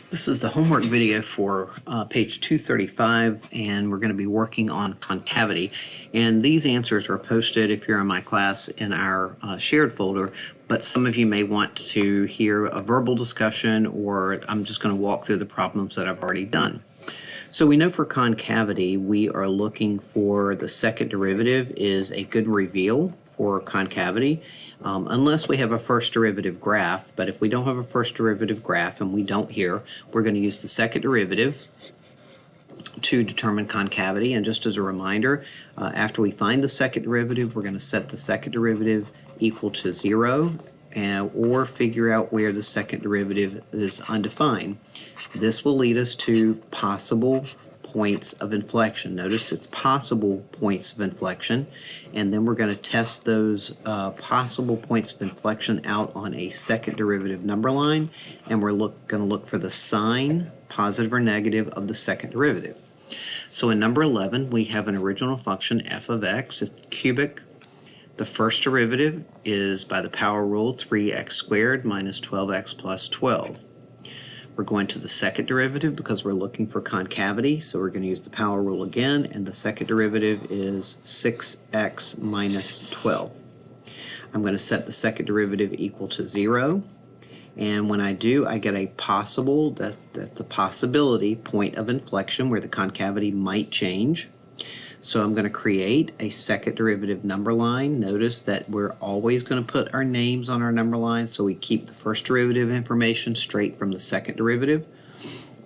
This is the homework video for page 235, and we're going to be working on concavity. And these answers are posted, if you're in my class, in our shared folder, but some of you may want to hear a verbal discussion, or I'm just going to walk through the problems that I've already done. So we know for concavity, we are looking for the second derivative is a good reveal for concavity, unless we have a first derivative graph. But if we don't have a first derivative graph, and we don't here, we're going to use the second derivative to determine concavity. And just as a reminder, after we find the second derivative, we're going to set the second derivative equal to 0, or figure out where the second derivative is undefined. This will lead us to possible points of inflection. Notice it's possible points of inflection, and then we're going to test those possible points of inflection out on a second derivative number line, and we're going to look for the sign, positive or negative, of the second derivative. So in number 11, we have an original function f of x, it's cubic. The first derivative is, by the power rule, 3x squared minus 12x plus 12. We're going to the second derivative because we're looking for concavity, so we're going to use the power rule again, and the second derivative is 6x minus 12. I'm going to set the second derivative equal to 0, and when I do, I get a possible, that's a possibility, point of inflection where the concavity might change. So I'm going to create a second derivative number line. Notice that we're always going to put our names on our number line, so we keep the first derivative information straight from the second derivative.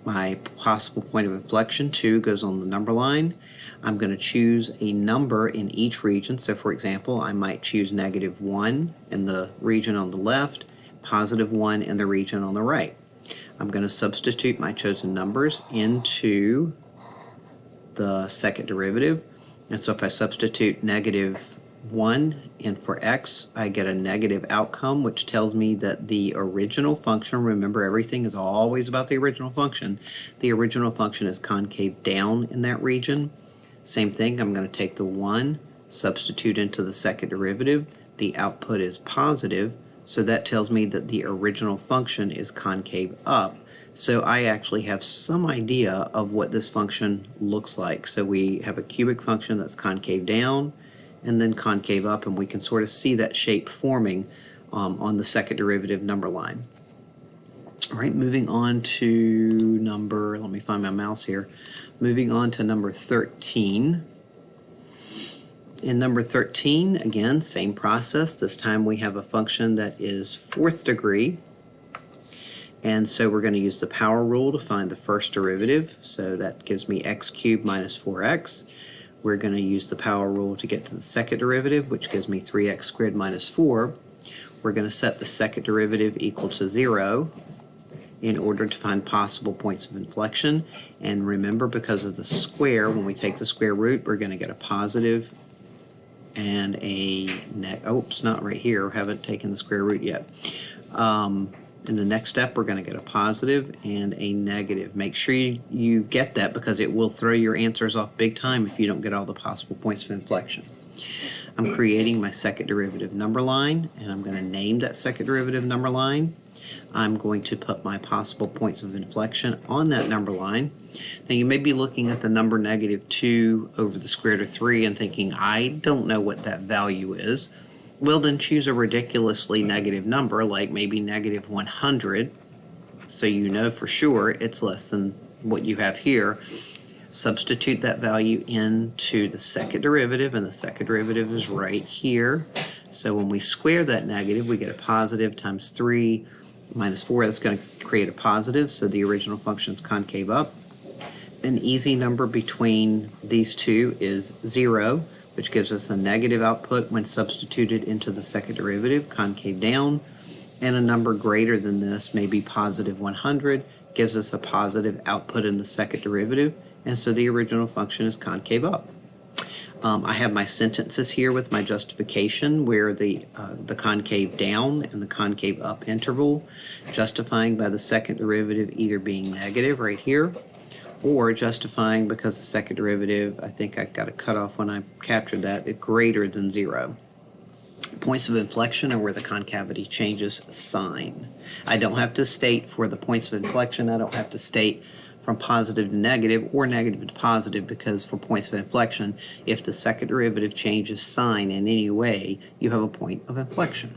My possible point of inflection, 2, goes on the number line. I'm going to choose a number in each region. So for example, I might choose -1 in the region on the left, +1 in the region on the right. I'm going to substitute my chosen numbers into the second derivative, and so if I substitute -1 in for x, I get a negative outcome, which tells me that the original function, remember everything is always about the original function, the original function is concave down in that region. Same thing, I'm going to take the 1, substitute into the second derivative, the output is positive, so that tells me that the original function is concave up. So I actually have some idea of what this function looks like. So we have a cubic function that's concave down and then concave up, and we can sort of see that shape forming on the second derivative number line. All right, moving on to number, let me find my mouse here, moving on to number 13. In number 13, again, same process. This time we have a function that is fourth degree. And so we're going to use the power rule to find the first derivative. So that gives me x cubed minus 4x. We're going to use the power rule to get to the second derivative, which gives me 3x squared minus 4. We're going to set the second derivative equal to 0 in order to find possible points of inflection. And remember, because of the square, when we take the square root, we're going to get a positive and a oops, not right here, haven't taken the square root yet. In the next step, we're going to get a positive and a negative. Make sure you get that, because it will throw your answers off big time if you don't get all the possible points of inflection. I'm creating my second derivative number line, and I'm going to name that second derivative number line. I'm going to put my possible points of inflection on that number line. Now you may be looking at the number -2 over the square root of 3 and thinking, I don't know what that value is. Well, then choose a ridiculously negative number, like maybe -100, so you know for sure it's less than what you have here. Substitute that value into the second derivative, and the second derivative is right here. So when we square that negative, we get a positive times 3 minus 4. That's going to create a positive, so the original function is concave up. An easy number between these two is 0, which gives us a negative output when substituted into the second derivative, concave down, and a number greater than this, maybe +100, gives us a positive output in the second derivative, and so the original function is concave up. I have my sentences here with my justification, where the concave down and the concave up interval, justifying by the second derivative either being negative right here, or justifying because the second derivative, I think I got a cutoff when I captured that, is greater than 0. Points of inflection are where the concavity changes sign. I don't have to state for the points of inflection, I don't have to state from positive to negative or negative to positive, because for points of inflection, if the second derivative changes sign in any way, you have a point of inflection.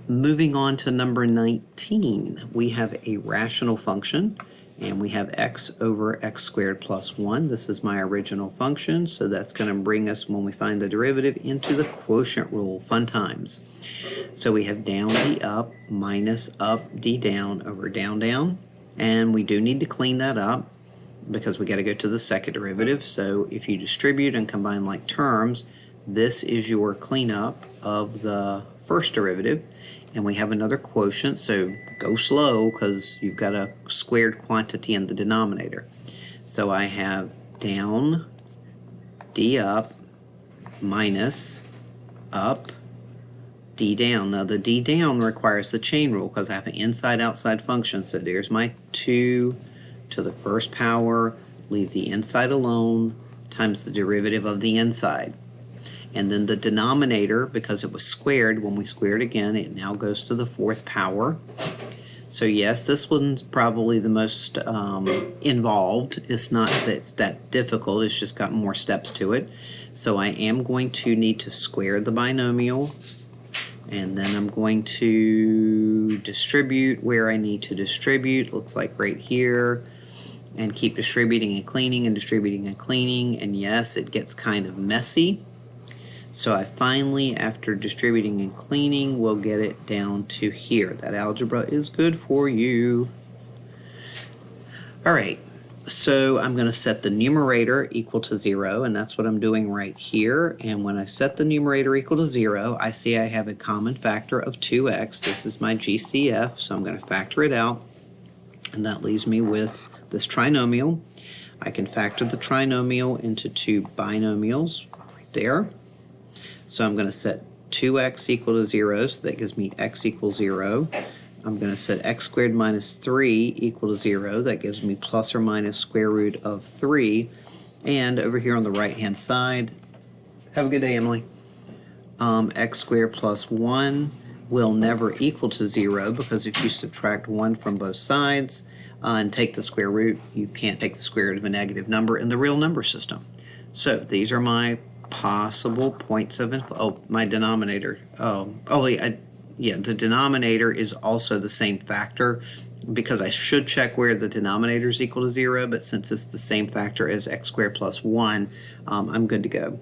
Moving on to number 19, we have a rational function, and we have x over x squared plus 1. This is my original function, so that's going to bring us, when we find the derivative, into the quotient rule. Fun times. So we have down d up minus up d down over down down, and we do need to clean that up because we got to go to the second derivative. So if you distribute and combine like terms, this is your cleanup of the first derivative, and we have another quotient, so go slow because you've got a squared quantity in the denominator. So I have down d up minus up d down. Now the d down requires the chain rule because I have an inside-outside function. So there's my 2 to the first power, leave the inside alone, times the derivative of the inside. And then the denominator, because it was squared, when we square it again, it now goes to the fourth power. So yes, this one's probably the most involved. It's not that it's that difficult, it's just got more steps to it. So I am going to need to square the binomial, and then I'm going to distribute where I need to distribute. Looks like right here, and keep distributing and cleaning and distributing and cleaning. And yes, it gets kind of messy. So I finally, after distributing and cleaning, will get it down to here. That algebra is good for you. All right, so I'm going to set the numerator equal to 0, and that's what I'm doing right here. And when I set the numerator equal to 0, I see I have a common factor of 2x. This is my GCF, so I'm going to factor it out. And that leaves me with this trinomial. I can factor the trinomial into two binomials right there. So I'm going to set 2x equal to 0, so that gives me x equals 0. I'm going to set x squared minus 3 equal to 0. That gives me plus or minus square root of 3. And over here on the right-hand side, have a good day, Emily. X squared plus 1 will never equal to 0, because if you subtract 1 from both sides and take the square root, you can't take the square root of a negative number in the real number system. So these are my possible points of my denominator. Yeah, the denominator is also the same factor, because I should check where the denominator is equal to 0, but since it's the same factor as x squared plus 1, I'm good to go.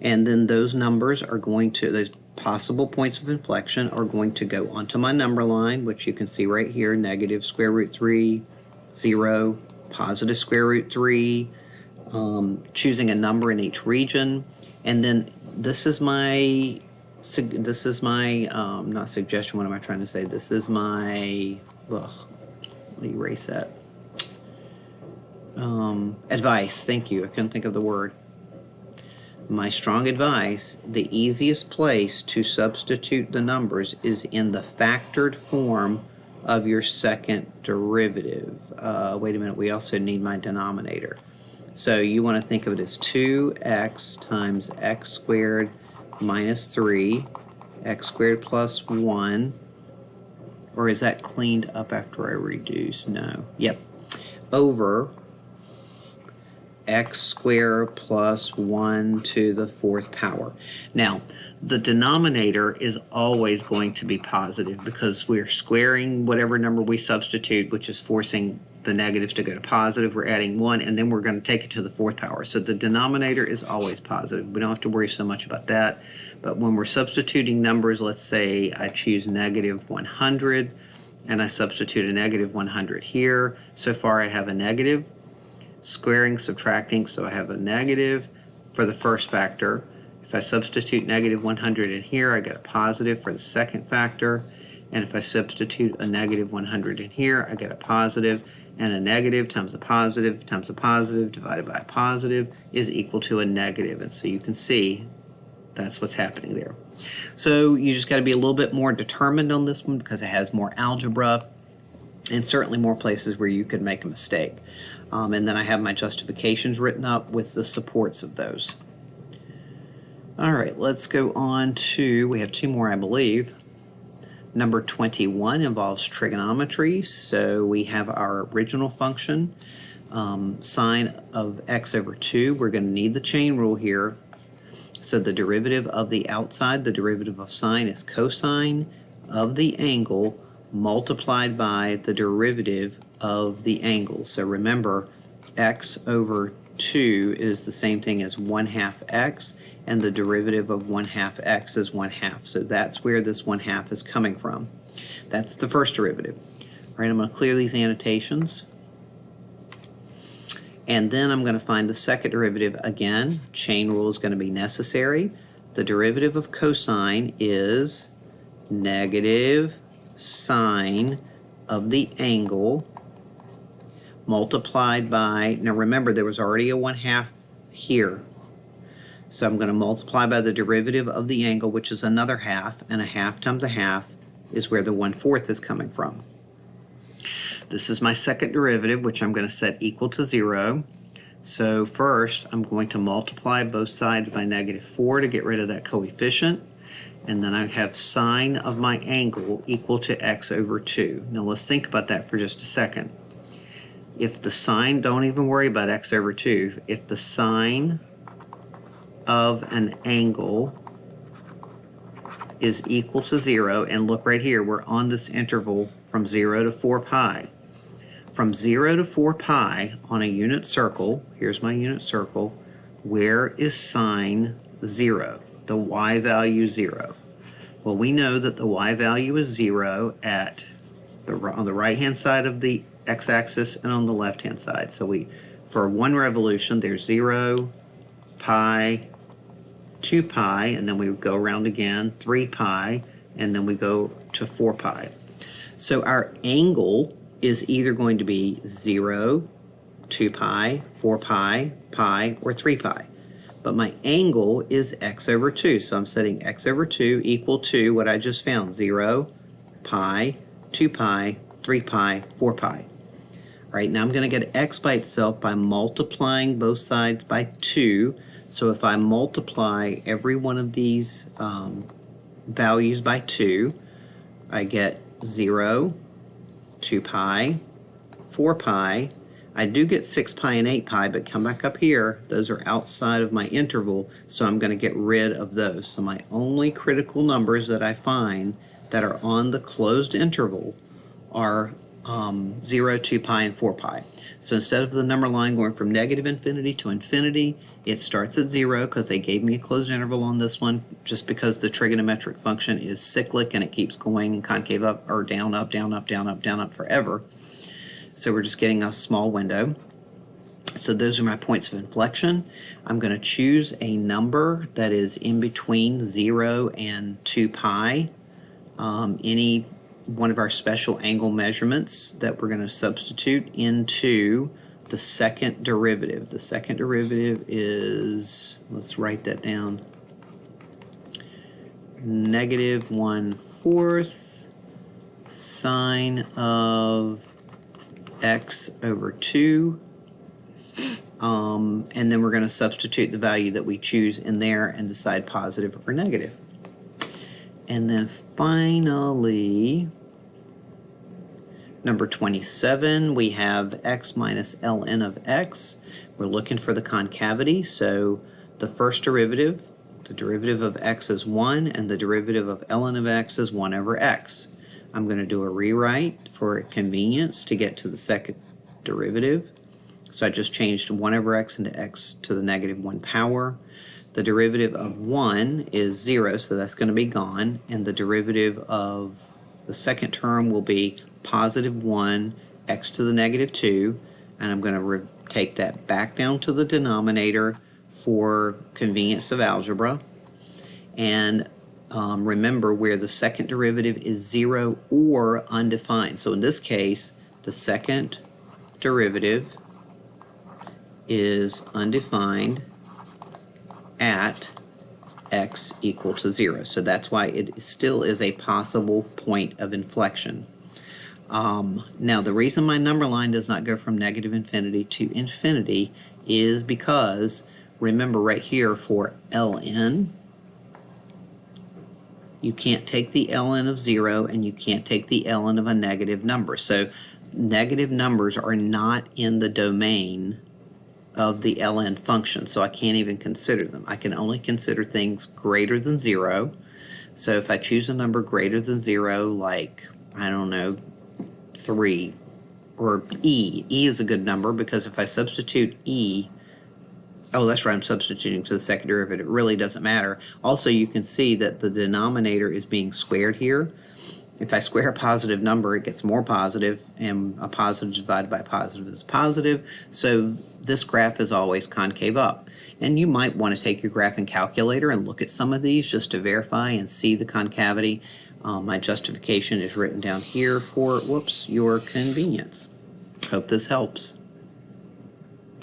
And then those numbers are going to, those possible points of inflection are going to go onto my number line, which you can see right here, negative square root 3, 0, positive square root 3, choosing a number in each region. And then this is my not suggestion, what am I trying to say? This is my, let me erase that. Advice, thank you, I couldn't think of the word. My strong advice, the easiest place to substitute the numbers is in the factored form of your second derivative. Wait a minute, we also need my denominator. So you want to think of it as 2x times x squared minus 3, x squared plus 1, or is that cleaned up after I reduce? No. Yep. Over x squared plus 1 to the fourth power. Now, the denominator is always going to be positive because we're squaring whatever number we substitute, which is forcing the negatives to go to positive. We're adding 1, and then we're going to take it to the fourth power. So the denominator is always positive. We don't have to worry so much about that. But when we're substituting numbers, let's say I choose negative 100, and I substitute a negative 100 here. So far I have a negative, squaring, subtracting, so I have a negative for the first factor. If I substitute negative 100 in here, I get a positive for the second factor. And if I substitute a negative 100 in here, I get a positive, and a negative times a positive divided by a positive is equal to a negative. And so you can see that's what's happening there. So you just got to be a little bit more determined on this one because it has more algebra and certainly more places where you could make a mistake. And then I have my justifications written up with the supports of those. All right, let's go on to, we have two more, I believe. Number 21 involves trigonometry. So we have our original function, sine of x over 2. We're going to need the chain rule here. So the derivative of the outside, the derivative of sine, is cosine of the angle multiplied by the derivative of the angle. So remember, x over 2 is the same thing as 1/2 x, and the derivative of 1/2 x is 1/2. So that's where this 1/2 is coming from. That's the first derivative. All right, I'm going to clear these annotations. And then I'm going to find the second derivative. Again, chain rule is going to be necessary. The derivative of cosine is negative sine of the angle multiplied by, now remember there was already a 1/2 here. So I'm going to multiply by the derivative of the angle, which is another half, and a half times a half is where the 1/4 is coming from. This is my second derivative, which I'm going to set equal to 0. So first, I'm going to multiply both sides by -4 to get rid of that coefficient. And then I have sine of my angle equal to x over 2. Now let's think about that for just a second. If the sine, don't even worry about x over 2. If the sine of an angle is equal to 0, and look right here, we're on this interval from 0 to 4 pi. From 0 to 4 pi on a unit circle, here's my unit circle, where is sine 0? The y value 0. Well, we know that the y value is 0 at on the right-hand side of the x-axis and on the left-hand side. So for one revolution, there's 0, pi, 2 pi, and then we go around again, 3 pi, and then we go to 4 pi. So our angle is either going to be 0, 2 pi, 4 pi, pi, or 3 pi. But my angle is x over 2, so I'm setting x over 2 equal to what I just found, 0, pi, 2 pi, 3 pi, 4 pi. All right, now I'm going to get x by itself by multiplying both sides by 2. So if I multiply every one of these values by 2, I get 0, 2 pi, 4 pi. I do get 6 pi and 8 pi, but come back up here. Those are outside of my interval, so I'm going to get rid of those. So my only critical numbers that I find that are on the closed interval are 0, 2 pi, and 4 pi. So instead of the number line going from -infinity to infinity, it starts at 0 because they gave me a closed interval on this one, just because the trigonometric function is cyclic and it keeps going concave up or down, up, down, up, down, up, down, up forever. So we're just getting a small window. So those are my points of inflection. I'm going to choose a number that is in between 0 and 2 pi. Any one of our special angle measurements that we're going to substitute into the second derivative. The second derivative is, let's write that down, -1/4 sine of x over 2, and then we're going to substitute the value that we choose in there and decide positive or negative. And then finally, number 27, we have x minus ln of x. We're looking for the concavity, so the first derivative, the derivative of x is 1, and the derivative of ln of x is 1 over x. I'm going to do a rewrite for convenience to get to the second derivative. So I just changed 1 over x into x to the -1 power. The derivative of 1 is 0, so that's going to be gone. And the derivative of the second term will be +1 x to the -2. And I'm going to take that back down to the denominator for convenience of algebra. And remember where the second derivative is 0 or undefined. So in this case, the second derivative is undefined at x equal to 0. So that's why it still is a possible point of inflection. Now the reason my number line does not go from -infinity to infinity is because, remember right here for ln, You can't take the ln of 0, and you can't take the ln of a negative number. So negative numbers are not in the domain of the ln function, so I can't even consider them. I can only consider things greater than 0. So if I choose a number greater than 0, like, I don't know, 3, or e is a good number, because if I substitute e, oh, that's right, I'm substituting to the second derivative. It really doesn't matter. Also, you can see that the denominator is being squared here. If I square a positive number, it gets more positive, and a positive divided by positive is positive. So this graph is always concave up. And you might want to take your graphing calculator and look at some of these just to verify and see the concavity. My justification is written down here for, your convenience. Hope this helps.